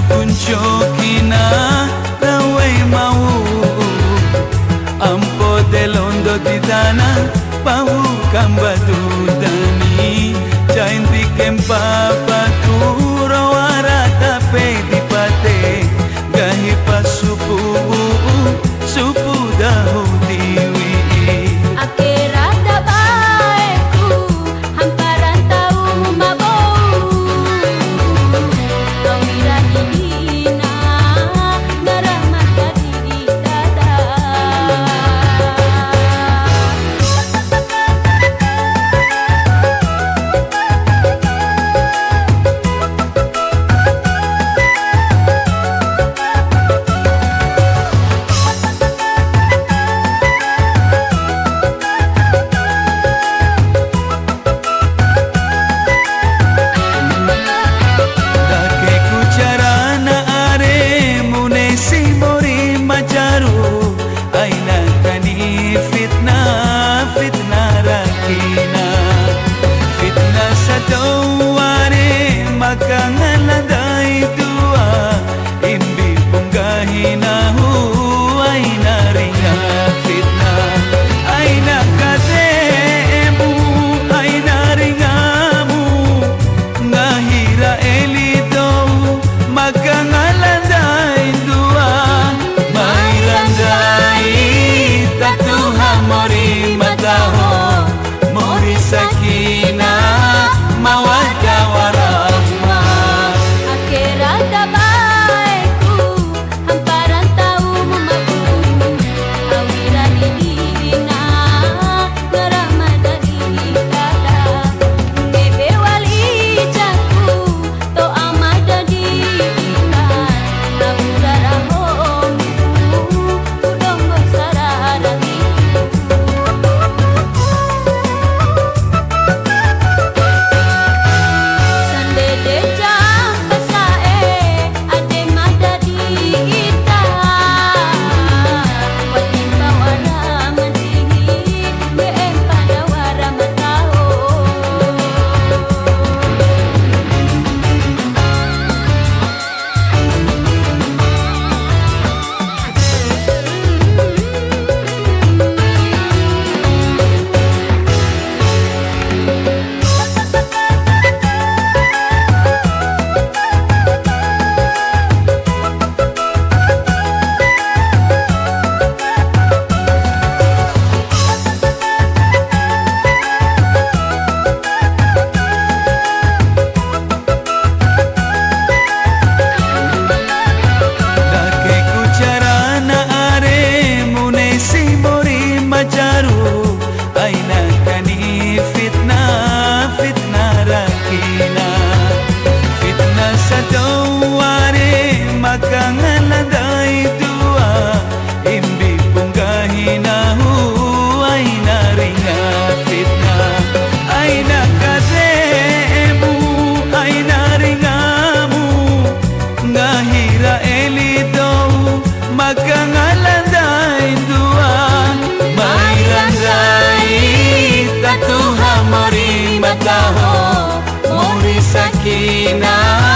chokina rawai mau ampo delondo ditana pau kambadu dani jainti kempa paturo warata pe dipate gahi pasupu supu dahu diwi akirata baeku hamparan tau mabou kawira dina ngarama dadi dada kangaladai dua imbi punggahinahu aina ringa fitnah aina kademu aina ringamu ngahira elidou makangaladai dua mairandai tatuha mori mataho mori sakinah mawaddah warahmah akirata baeku hamparan tau memabu awira dina ngarama dadi dada bebe wali jaku to amada di ikan awira rahomu udongo sararati kangaladai dua imbi punggahinahu aina ringa fitnah aina kademu aina ringamu ngahira elidou makangaladai dua mairandai tatuha mori mataho mori sakinah